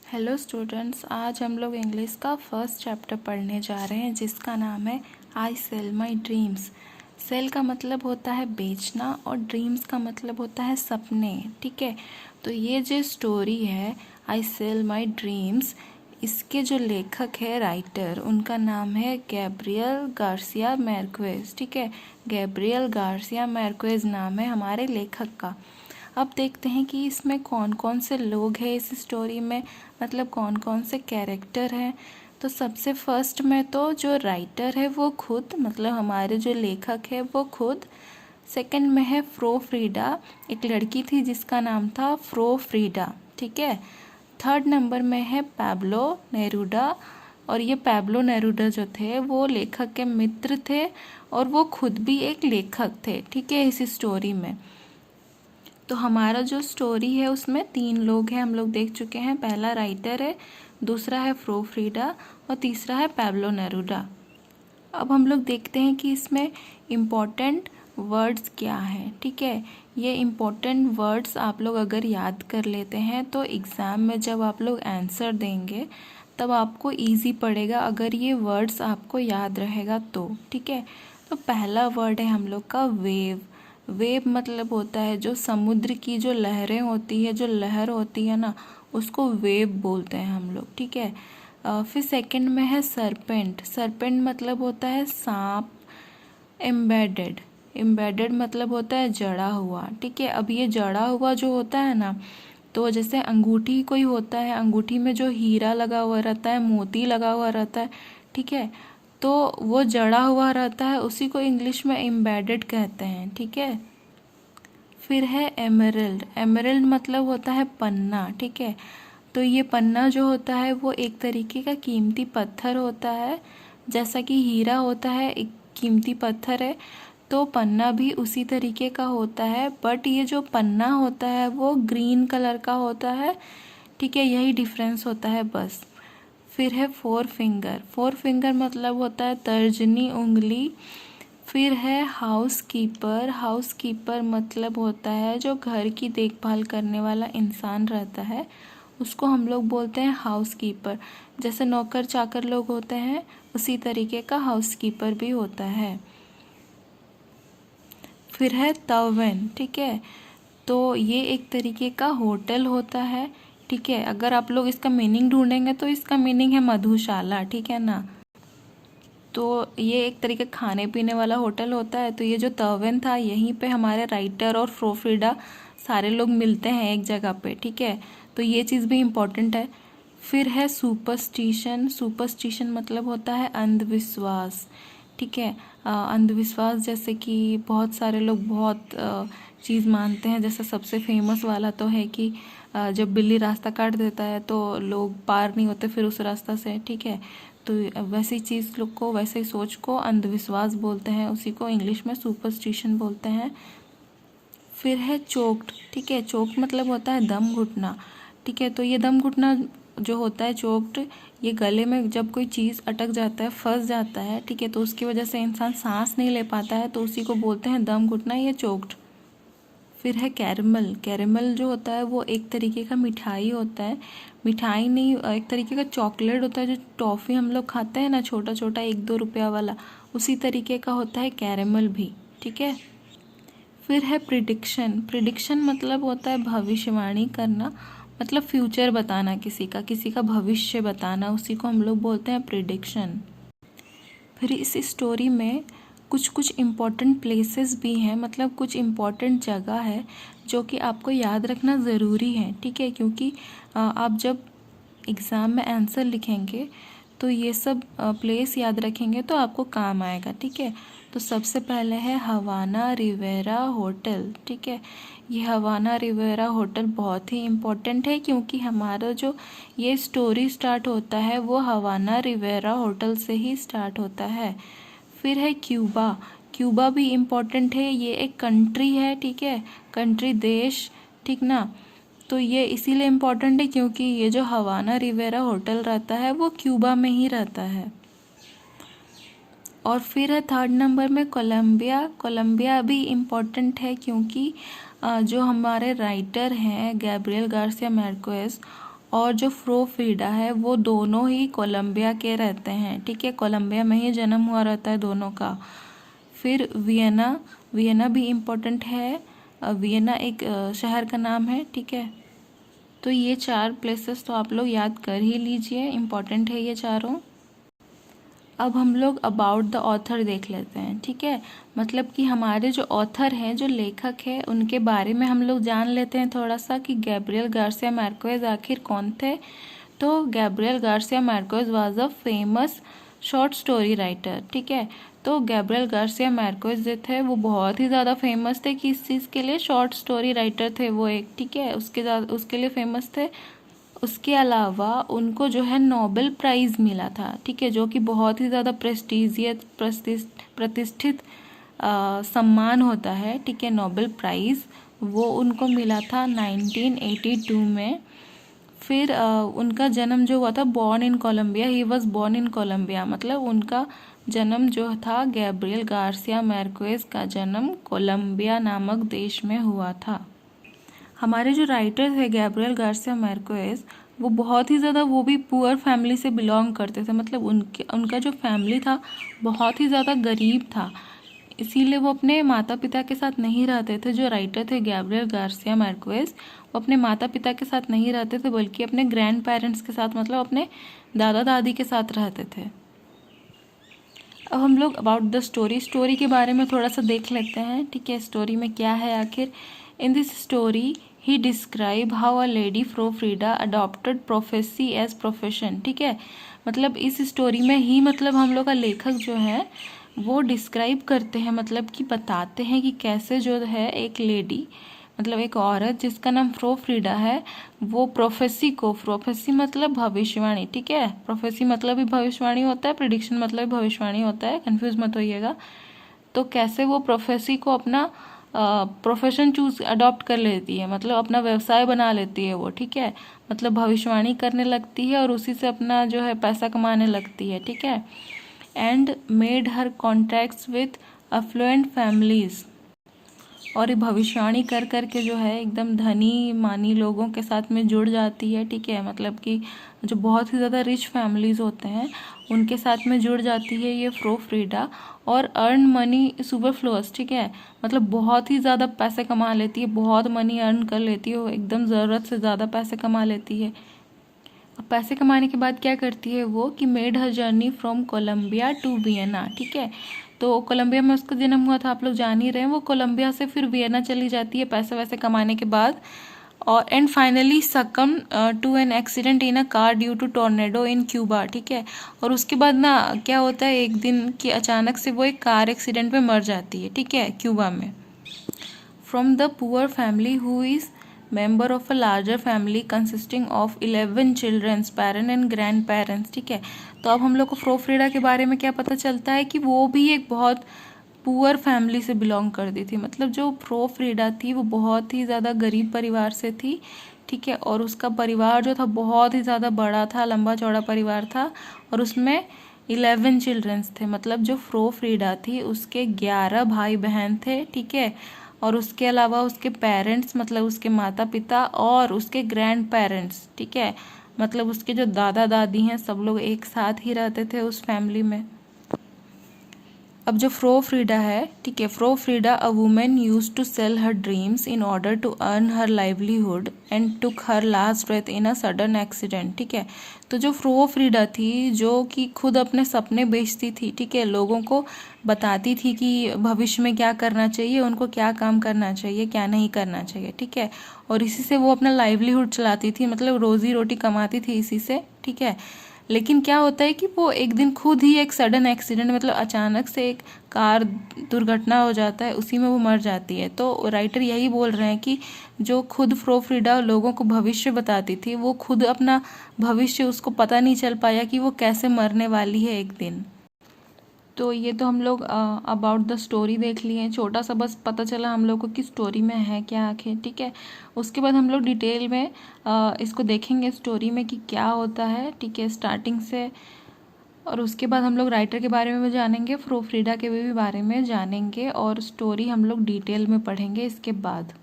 Hello students, आज हम लोग इंग्लिश का फर्स्ट चैप्टर पढ़ने जा रहे हैं जिसका नाम है आई सेल माई ड्रीम्स। सेल का मतलब होता है बेचना और ड्रीम्स का मतलब होता है सपने। ठीक है, तो ये जो स्टोरी है आई सेल माई ड्रीम्स, इसके जो लेखक है राइटर, उनका नाम है गैब्रियल गार्सिया मार्क्वेज। ठीक है, गैब्रियल गार्सिया मार्क्वेज नाम है हमारे लेखक का। अब देखते हैं कि इसमें कौन कौन से लोग हैं इस स्टोरी में, मतलब कौन कौन से कैरेक्टर हैं। तो सबसे फर्स्ट में तो जो राइटर है वो खुद, मतलब हमारे जो लेखक है वो खुद। सेकंड में है फ्रो फ्रीडा, एक लड़की थी जिसका नाम था फ्रो फ्रीडा। ठीक है, थर्ड नंबर में है पैब्लो नेरूडा, और ये पैब्लो नेरूडा जो थे वो लेखक के मित्र थे और वो खुद भी एक लेखक थे। ठीक है, इस स्टोरी में तो हमारा जो स्टोरी है उसमें 3 लोग हैं, हम लोग देख चुके हैं। पहला राइटर है, दूसरा है फ्रो फ्रीडा और तीसरा है पैब्लो नेरूडा। अब हम लोग देखते हैं कि इसमें इम्पॉर्टेंट वर्ड्स क्या हैं। ठीक है, ये इम्पॉर्टेंट वर्ड्स आप लोग अगर याद कर लेते हैं तो एग्ज़ाम में जब आप लोग आंसर देंगे तब आपको इजी पड़ेगा, अगर ये वर्ड्स आपको याद रहेगा तो। ठीक है, तो पहला वर्ड है हम लोग का वेव। वेव मतलब होता है जो समुद्र की जो लहरें होती है, जो लहर होती है ना, उसको वेव बोलते हैं हम लोग। ठीक है, फिर सेकंड में है सरपेंट। सरपेंट मतलब होता है सांप। एम्बेडेड, एम्बेडेड मतलब होता है जड़ा हुआ। ठीक है, अब ये जड़ा हुआ जो होता है ना, तो जैसे अंगूठी कोई होता है, अंगूठी में जो हीरा लगा हुआ रहता है, मोती लगा हुआ रहता है, ठीक है, तो वो जड़ा हुआ रहता है, उसी को इंग्लिश में एम्बेडेड कहते हैं। ठीक है, फिर है एमरल्ड। एमरल्ड मतलब होता है पन्ना। ठीक है, तो ये पन्ना जो होता है वो एक तरीके का कीमती पत्थर होता है, जैसा कि हीरा होता है एक कीमती पत्थर है, तो पन्ना भी उसी तरीके का होता है, बट ये जो पन्ना होता है वो ग्रीन कलर का होता है। ठीक है, यही डिफरेंस होता है बस। फिर है फोर फिंगर। फोर फिंगर मतलब होता है तर्जनी उंगली। फिर है हाउस कीपर। हाउस कीपर मतलब होता है जो घर की देखभाल करने वाला इंसान रहता है, उसको हम लोग बोलते हैं हाउस कीपर। जैसे नौकर चाकर लोग होते हैं उसी तरीके का हाउस कीपर भी होता है। फिर है तवन। ठीक है, तो ये एक तरीके का होटल होता है। ठीक है, अगर आप लोग इसका मीनिंग ढूंढेंगे तो इसका मीनिंग है मधुशाला। ठीक है ना, तो ये एक तरीके खाने पीने वाला होटल होता है। तो ये जो तवन था, यहीं पे हमारे राइटर और फ्रोफ्रीडा सारे लोग मिलते हैं एक जगह पे। ठीक है, तो ये चीज़ भी इम्पोर्टेंट है। फिर है सुपरस्टिशन। सुपरस्टिशन मतलब होता है अंधविश्वास। ठीक है, अंधविश्वास जैसे कि बहुत सारे लोग बहुत चीज़ मानते हैं। जैसे सबसे फेमस वाला तो है कि जब बिल्ली रास्ता काट देता है तो लोग पार नहीं होते फिर उस रास्ता से। ठीक है, तो वैसी चीज़ लोग को, वैसे सोच को अंधविश्वास बोलते हैं, उसी को इंग्लिश में सुपरस्टिशन बोलते हैं। फिर है चोक्ड। ठीक है, चोक्ड मतलब होता है दम घुटना। ठीक है, तो ये दम घुटना जो होता है चोक्ड, ये गले में जब कोई चीज़ अटक जाता है, फंस जाता है, ठीक है, तो उसकी वजह से इंसान सांस नहीं ले पाता है, तो उसी को बोलते हैं दम घुटना, ये चोक्ड। फिर है कैरमल। कैरमल जो होता है वो एक तरीके का मिठाई होता है। मिठाई नहीं, एक तरीके का चॉकलेट होता है, जो टॉफ़ी हम लोग खाते हैं ना, छोटा छोटा 1-2 रुपया वाला, उसी तरीके का होता है कैरमल भी। ठीक है, फिर है प्रिडिक्शन। प्रिडिक्शन मतलब होता है भविष्यवाणी करना, मतलब फ्यूचर बताना, किसी का भविष्य बताना, उसी को हम लोग बोलते हैं प्रिडिक्शन। फिर इस स्टोरी में कुछ कुछ इम्पॉर्टेंट प्लेसेस भी हैं, मतलब कुछ इम्पॉर्टेंट जगह है जो कि आपको याद रखना ज़रूरी है। ठीक है, क्योंकि आप जब एग्ज़ाम में आंसर लिखेंगे तो ये सब प्लेस याद रखेंगे तो आपको काम आएगा। ठीक है, तो सबसे पहले है हवाना रिवेरा होटल। ठीक है, ये हवाना रिवेरा होटल बहुत ही इम्पोर्टेंट है क्योंकि हमारा जो ये स्टोरी स्टार्ट होता है वो हवाना रिवेरा होटल से ही स्टार्ट होता है। फिर है क्यूबा। क्यूबा भी इम्पोर्टेंट है, ये एक कंट्री है। ठीक है, कंट्री, देश, ठीक ना, तो ये इसीलिए इम्पोर्टेंट है क्योंकि ये जो हवाना रिवेरा होटल रहता है वो क्यूबा में ही रहता है। और फिर है थर्ड नंबर में कोलंबिया। कोलंबिया भी इम्पोर्टेंट है क्योंकि जो हमारे राइटर हैं गैब्रियल गार्सिया मार्क्वेज, और जो फ्रो फ्रीडा है वो दोनों ही कोलंबिया के रहते हैं, ठीक है, कोलंबिया में ही जन्म हुआ रहता है दोनों का। फिर वियना, वियना भी इम्पोर्टेंट है, वियना एक शहर का नाम है, ठीक है। तो ये 4 प्लेसेस तो आप लोग याद कर ही लीजिए, इम्पोर्टेंट है ये चारों। अब हम लोग अबाउट द ऑथर देख लेते हैं, ठीक है। मतलब कि हमारे जो ऑथर हैं, जो लेखक हैं, उनके बारे में हम लोग जान लेते हैं थोड़ा सा कि गैब्रियल गार्सिया मार्केज आखिर कौन थे। तो Gabriel Garcia Marquez was a famous short story writer, ठीक है। तो गैब्रियल गार्सिया मार्केज जो थे वो बहुत ही ज़्यादा फेमस थे कि इस चीज़ के लिए, शॉर्ट स्टोरी राइटर थे वो एक, ठीक है, उसके लिए फेमस थे। उसके अलावा उनको जो है नोबेल प्राइज़ मिला था, ठीक है, जो कि बहुत ही ज़्यादा प्रतिष्ठित सम्मान होता है, ठीक है, नोबेल प्राइज़ वो उनको मिला था 1982 में। फिर उनका जन्म जो हुआ था, born in Colombia, he was born in Colombia, मतलब उनका जन्म जो था, गैब्रियल गार्सिया मार्केज का जन्म कोलंबिया नामक देश में हुआ था। हमारे जो राइटर थे गैब्रियल गार्सिया मार्केज, वो बहुत ही ज़्यादा, वो भी पुअर फैमिली से बिलोंग करते थे, मतलब उनका जो फैमिली था बहुत ही ज़्यादा गरीब था, इसीलिए वो अपने माता पिता के साथ नहीं रहते थे। जो राइटर थे गैब्रियल गार्सिया मार्केज, वो अपने माता पिता के साथ नहीं रहते थे, बल्कि अपने ग्रैंड पेरेंट्स के साथ, मतलब अपने दादा दादी के साथ रहते थे। अब हम लोग अबाउट द स्टोरी के बारे में थोड़ा सा देख लेते हैं, ठीक है, स्टोरी में क्या है आखिर। In this story he describe how a lady fro Frida adopted prophecy as profession, ठीक है। मतलब इस स्टोरी में ही, मतलब हम लोग का लेखक जो है वो डिस्क्राइब करते हैं, मतलब कि बताते हैं कि कैसे जो है एक लेडी, मतलब एक औरत जिसका नाम फ्रो फ्रीडा है, वो प्रोफेसी मतलब भविष्यवाणी, ठीक है, प्रोफेसी मतलब भी भविष्यवाणी होता है, प्रिडिक्शन मतलब भी भविष्यवाणी होता है, कंफ्यूज मत होइएगा। तो कैसे वो प्रोफेसी को अपना प्रोफेशन अडॉप्ट कर लेती है, मतलब अपना व्यवसाय बना लेती है वो, ठीक है, मतलब भविष्यवाणी करने लगती है और उसी से अपना जो है पैसा कमाने लगती है, ठीक है। And made her contacts with affluent families, और ये भविष्यवाणी कर कर के जो है एकदम धनी मानी लोगों के साथ में जुड़ जाती है, ठीक है, मतलब कि जो बहुत ही ज़्यादा रिच फैमिलीज़ होते हैं उनके साथ में जुड़ जाती है ये फ्रो फ्रीडा, और अर्न मनी सुपरफ्लूअस, ठीक है, मतलब बहुत ही ज़्यादा पैसे कमा लेती है, बहुत मनी अर्न कर लेती है वो, एकदम ज़रूरत से ज़्यादा पैसे कमा लेती है। अब पैसे कमाने के बाद क्या करती है वो, कि made her journey from Colombia to Vienna, ठीक है। तो कोलंबिया में उसका जन्म हुआ था, आप लोग जान ही रहे हैं। वो कोलंबिया से फिर वियना चली जाती है पैसे वैसे कमाने के बाद, और and finally succumb to an accident in a car due to tornado in Cuba, ठीक है। और उसके बाद ना क्या होता है, एक दिन की अचानक से वो एक कार एक्सीडेंट में मर जाती है, ठीक है, क्यूबा में। From the poor family who is member of a larger family consisting of 11 children, parents and grandparents, ठीक है। तो अब हम लोग को फ्रो फ्रीडा के बारे में क्या पता चलता है कि वो भी एक बहुत पुअर फैमिली से बिलोंग करती थी, मतलब जो फ्रो फ्रीडा थी वो बहुत ही ज़्यादा गरीब परिवार से थी, ठीक है, और उसका परिवार जो था बहुत ही ज़्यादा बड़ा था, लंबा चौड़ा परिवार था, और उसमें 11 चिल्ड्रंस थे, मतलब जो फ्रो फ्रीडा थी उसके 11 भाई बहन थे, ठीक है। और उसके अलावा उसके पेरेंट्स, मतलब उसके माता पिता और उसके ग्रैंड पेरेंट्स, ठीक है, मतलब उसके जो दादा दादी हैं सब लोग एक साथ ही रहते थे उस फैमिली में। अब जो फ्रो फ्रीडा है, ठीक है, फ्रो Frida a woman used to sell her dreams in order to earn her livelihood and took her last breath in a sudden accident, ठीक है। तो जो फ्रो फ्रीडा थी, जो कि खुद अपने सपने बेचती थी, ठीक है, लोगों को बताती थी कि भविष्य में क्या करना चाहिए, उनको क्या काम करना चाहिए, क्या नहीं करना चाहिए, ठीक है, और इसी से वो अपना लाइवलीहुड चलाती थी, मतलब रोजी रोटी कमाती थी इसी से, ठीक है। लेकिन क्या होता है कि वो एक दिन खुद ही एक सडन एक्सीडेंट, मतलब अचानक से एक कार दुर्घटना हो जाता है, उसी में वो मर जाती है। तो राइटर यही बोल रहे हैं कि जो खुद फ्रो फ्रीडा लोगों को भविष्य बताती थी, वो खुद अपना भविष्य उसको पता नहीं चल पाया कि वो कैसे मरने वाली है एक दिन। तो ये तो हम लोग अबाउट द स्टोरी देख लिए, छोटा सा बस पता चला हम लोग को कि स्टोरी में है क्या आखिर, ठीक है। उसके बाद हम लोग डिटेल में इसको देखेंगे स्टोरी में कि क्या होता है, ठीक है, स्टार्टिंग से। और उसके बाद हम लोग राइटर के बारे में भी जानेंगे, फ्रो फ्रीडा के भी बारे में जानेंगे, और स्टोरी हम लोग डिटेल में पढ़ेंगे इसके बाद।